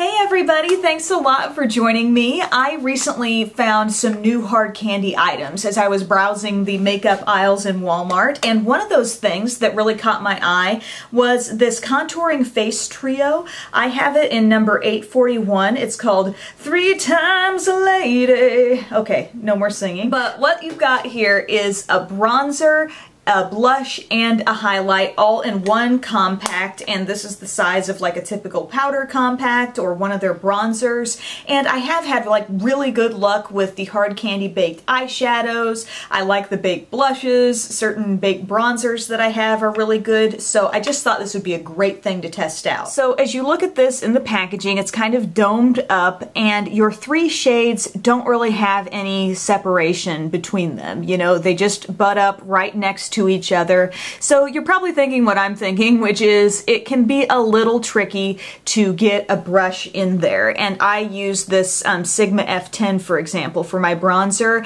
Hey everybody, thanks a lot for joining me. I recently found some new hard candy items as I was browsing the makeup aisles in Walmart, and one of those things that really caught my eye was this contouring face trio. I have it in number 841. It's called 3 Times a Lady. Okay, no more singing. But what you've got here is a bronzer, a blush, and a highlight all in one compact, and this is the size of like a typical powder compact or one of their bronzers. And I have had like really good luck with the hard candy baked eyeshadows. I like the baked blushes. Certain baked bronzers that I have are really good, so I just thought this would be a great thing to test out. So as you look at this in the packaging, it's kind of domed up, and your 3 shades don't really have any separation between them. You know, they just butt up right next to each other. So you're probably thinking what I'm thinking, which is it can be a little tricky to get a brush in there. And I use this Sigma F10, for example, for my bronzer.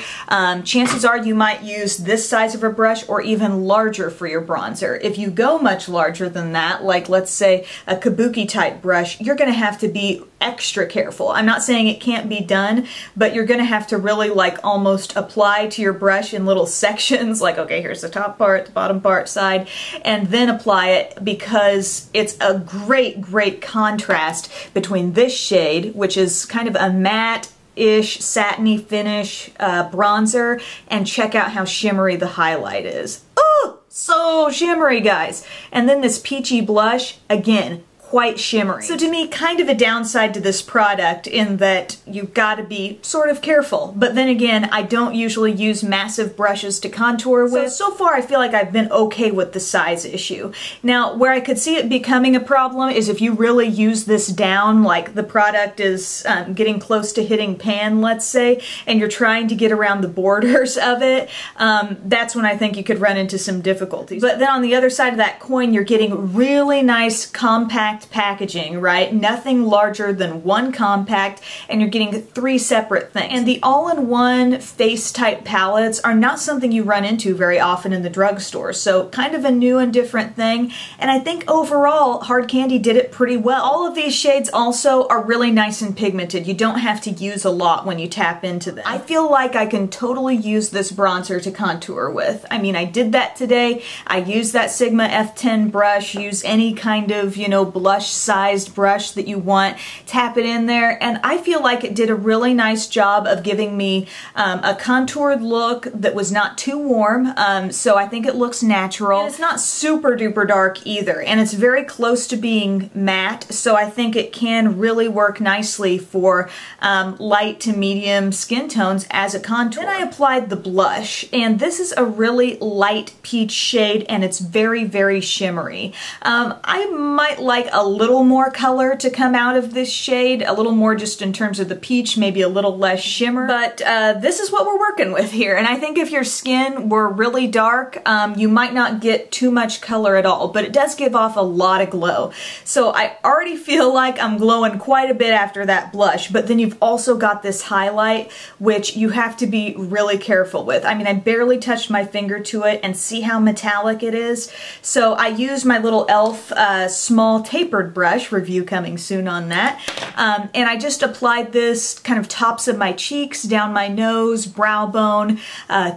Chances are you might use this size of a brush or even larger for your bronzer. If you go much larger than that, like let's say a kabuki type brush, you're going to have to be extra careful. I'm not saying it can't be done, but you're going to have to really like almost apply to your brush in little sections, like okay, here's the top part, the bottom part, side, and then apply it, because it's a great contrast between this shade, which is kind of a matte-ish satiny finish bronzer, and check out how shimmery the highlight is. Oh, so shimmery, guys. And then this peachy blush, again, quite shimmery. So to me, kind of a downside to this product in that you've got to be sort of careful. But then again, I don't usually use massive brushes to contour with. So far I feel like I've been okay with the size issue. Now, where I could see it becoming a problem is if you really use this down, like the product is getting close to hitting pan, let's say, and you're trying to get around the borders of it, that's when I think you could run into some difficulties. But then on the other side of that coin, you're getting really nice compact packaging, right? Nothing larger than one compact, and you're getting 3 separate things. And the all-in-one face type palettes are not something you run into very often in the drugstore, so kind of a new and different thing. And I think overall, Hard Candy did it pretty well. All of these shades also are really nice and pigmented. You don't have to use a lot when you tap into them. I feel like I can totally use this bronzer to contour with. I mean, I did that today. I used that Sigma F10 brush. Use any kind of, you know, blush-sized brush that you want, tap it in there, and I feel like it did a really nice job of giving me a contoured look that was not too warm, so I think it looks natural. And it's not super duper dark either, and it's very close to being matte, so I think it can really work nicely for light to medium skin tones as a contour. Then I applied the blush, and this is a really light peach shade, and it's very shimmery. I might like a little more color to come out of this shade, a little more just in terms of the peach, maybe a little less shimmer, but this is what we're working with here. And I think if your skin were really dark, you might not get too much color at all, but it does give off a lot of glow. So I already feel like I'm glowing quite a bit after that blush, but then you've also got this highlight, which you have to be really careful with. I mean, I barely touched my finger to it, and see how metallic it is. So I used my little e.l.f. Small tapered brush, review coming soon on that, and I just applied this kind of tops of my cheeks, down my nose, brow bone,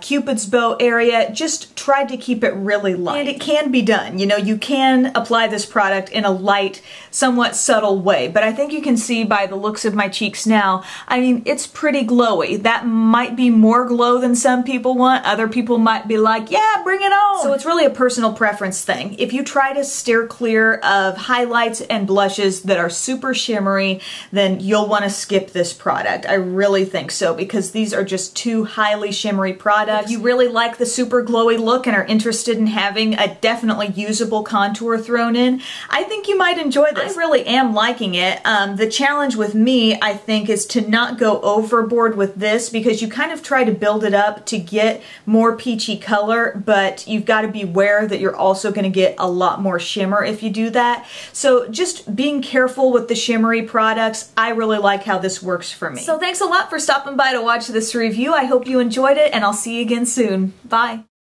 cupid's bow area, just tried to keep it really light. And it can be done, you know, you can apply this product in a light, somewhat subtle way, but I think you can see by the looks of my cheeks now, I mean, it's pretty glowy. That might be more glow than some people want. Other people might be like, yeah, bring it on. So it's really a personal preference thing. If you try to steer clear of highlights and blushes that are super shimmery, then you'll want to skip this product. I really think so, because these are just 2 highly shimmery products. If you really like the super glowy look and are interested in having a definitely usable contour thrown in, I think you might enjoy this. I really am liking it. The challenge with me, I think, is to not go overboard with this, because you kind of try to build it up to get more peachy color, but you've got to be aware that you're also going to get a lot more shimmer if you do that. So just being careful with the shimmery products. I really like how this works for me. So thanks a lot for stopping by to watch this review. I hope you enjoyed it, and I'll see you again soon. Bye.